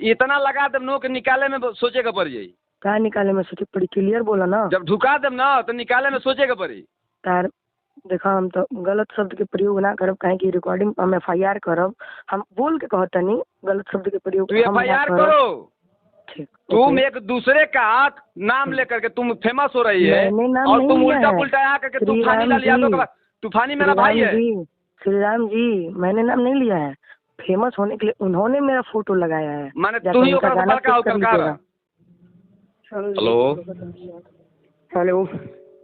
इतना लगा them know कि निकाले में सोचे के पड़ जाई। का निकाले में सोचे पड़ी, क्लियर बोला ना। जब ढुका देम ना तो निकाले में सोचे के पड़ी। तार देखा हम तो गलत शब्द के प्रयोग ना करब, काहे की रिकॉर्डिंग हम FIR करब। हम बोल के कहता नहीं गलत शब्द के प्रयोग। तू FIR करो। ठीक, तुम एक दूसरे का नाम लेकर के तुम फेमस हो रही है और तुम उल्टा पुल्टा करके तूफानी लाल यादव का। तूफानी मेरा भाई है। श्री राम जी, मैंने नाम नहीं लिया है। फेमस होने के लिए उन्होंने मेरा फोटो लगाया है। माने तू ही ओकरा बड़का हो कर। Hello hello.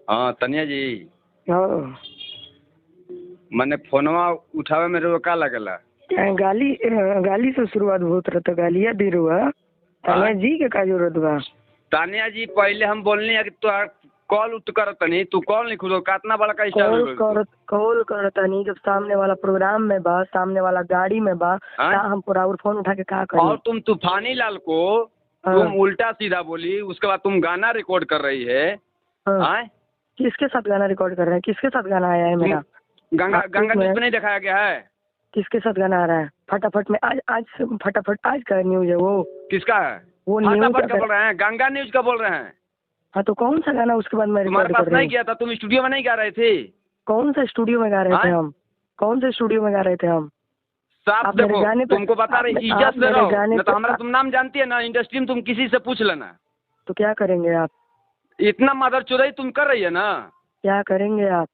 हाँ तनिया जी। हाँ मैंने फोनवा उठावे में रोका लगला। गाली से शुरुआत बहुत रहता, गालिया दे रहा। तानिया जी के का जरूरत बा? तानिया जी पहले हम बोलनी है कि तू कॉल उठ करत नहीं, तू कॉल नहीं खुदो कितना बड़ा का कॉल करता नहीं। जब सामने वाला प्रोग्राम में बा, सामने वाला गाड़ी में बा, हम पूरा फोन उठा के का करें? और तुम तूफानी लाल को तुम उल्टा सीधा बोली, उसके बाद तुम गाना रिकॉर्ड कर रही है। किसके साथ गाना रिकॉर्ड कर रहे हैं? किसके साथ गाना आया है मेरा? गंगा न्यूज में नहीं दिखाया गया है? किसके साथ गाना आ रहा है? फटाफट में आज फटाफट आज का न्यूज है वो। किसका है? वो फटाफट का बोल रहे हैं, गंगा न्यूज का बोल रहे हैं। हाँ तो कौन सा गाना उसके बाद मैं तुम्हारे पास नहीं किया था? तुम स्टूडियो में नहीं गा रहे थे? कौन सा स्टूडियो में गा रहे थे हम? कौन से स्टूडियो में गा रहे थे हम? साफ देखो, तुमको बता रहे इज्जत से रहो, नहीं तो हमारा तुम नाम जानती है ना, इंडस्ट्री में तुम किसी से पूछ लेना। तो क्या करेंगे आप? इतना मदर चुराई तुम कर रही है ना। क्या करेंगे आप?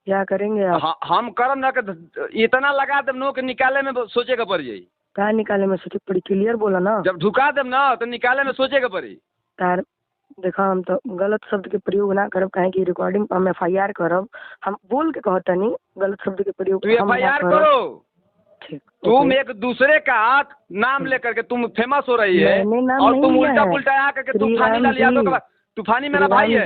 क्या करेंगे आप? हम करम ना इतना लगा देम नो कि निकाले में सोचे के पड़ जाई। क्या निकाले में सोचे पड़ी, क्लियर बोला ना। जब ढुका देम ना तो निकाले में सोचे के पड़ी। तार देखा हम तो गलत शब्द के प्रयोग ना करब, काहे की रिकॉर्डिंग हम FIR करब। हम बोल के कहता नहीं गलत शब्द के प्रयोग। तू FIR करो। तुम एक दूसरे का नाम लेकर के तुम फेमस हो रही है और तुम उल्टा पुल्टा करके तूफानी लाल यादव का। तूफानी मेरा भाई है।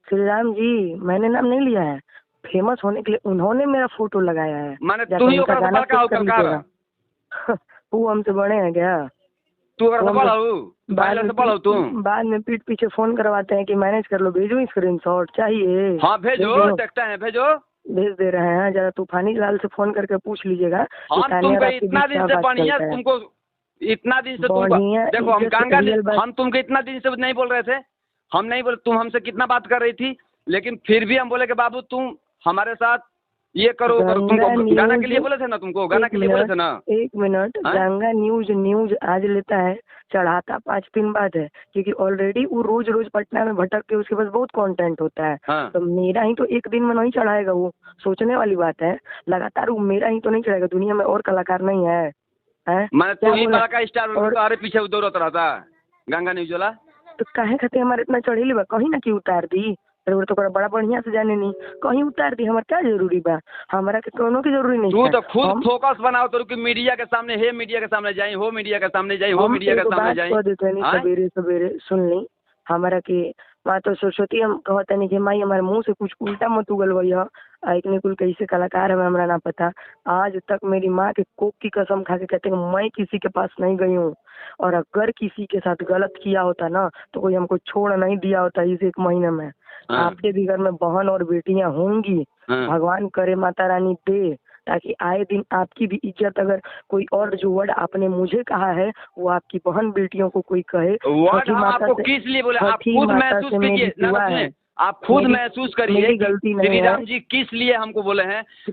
श्री राम जी, मैंने नाम नहीं लिया है। फेमस होने के लिए उन्होंने मेरा फोटो लगाया है। माने तू ही ओकरा बड़का हो कर। वो हमसे बड़े हैं क्या? तू ओकरा बड़ा हो, पहले से बड़ा हो तुम। बाद में पीठ पीछे फोन करवाते हैं कि मैनेज कर लो, भेजो स्क्रीनशॉट चाहिए। हाँ भेजो, देखते हैं, भेजो। भेज दे रहे हैं, जरा तूफानी लाल से फोन करके पूछ लीजिएगा। तुमको इतना दिन से बढ़िया, तुमको इतना दिन से तुमको देखो हम तुमको इतना दिन से नहीं बोल रहे थे। हम नहीं बोले, तुम हमसे कितना बात कर रही थी, लेकिन फिर भी हम बोले कि बाबू तुम हमारे साथ ये करो। तुमको गाना के लिए बोले थे ना, तुमको गाना के लिए बोले थे ना। 1 मिनट। गंगा न्यूज आज लेता है, चढ़ाता 5 दिन बाद है, क्योंकि ऑलरेडी वो रोज रोज पटना में भटक के उसके पास बहुत कंटेंट होता है। तो मेरा ही तो एक दिन में नहीं चढ़ाएगा वो, सोचने वाली बात है। लगातार वो मेरा ही तो नहीं चढ़ाएगा, दुनिया में और कलाकार नहीं है। मैं तो ही बड़ा का स्टार और पीछे दौड़ता रहता गंगा न्यूज वाला। तो काहे खाते हमारे इतना चढ़ेली बा? कहीं ना कि उतार दी तो बड़ा बढ़िया से जाने नहीं, कहीं उतार दी। हमारा क्या जरूरी बा? हमारा के कोनो की जरूरी नहीं। तू तो खुद फोकस बनाओ तो कि मीडिया के सामने है, मीडिया के सामने जाई हो, मीडिया के सामने जाई हो, मीडिया के सामने जाई। सवेरे सवेरे सुन ली हमारा की माँ तो सरस्वती हम कहते नहीं कि माई हमारे मुंह से कुछ उल्टा मत उगल भैया। इतने कुल कैसे कलाकार है हमारा ना पता। आज तक मेरी माँ के कोक की कसम खा के कहते हैं मैं किसी के पास नहीं गई हूँ, और अगर किसी के साथ गलत किया होता ना तो कोई हमको छोड़ नहीं दिया होता इस 1 महीने में। आपके भी घर में बहन और बेटियां होंगी, भगवान करे माता रानी दे, ताकि आए दिन आपकी भी इज्जत, अगर कोई और जो वर्ड आपने मुझे कहा है वो आपकी बहन बेटियों को कोई कहे। आपको किस लिए बोले? आप खुद महसूस कीजिए, आप खुद महसूस करिए श्री राम जी किस लिए हमको बोले हैं।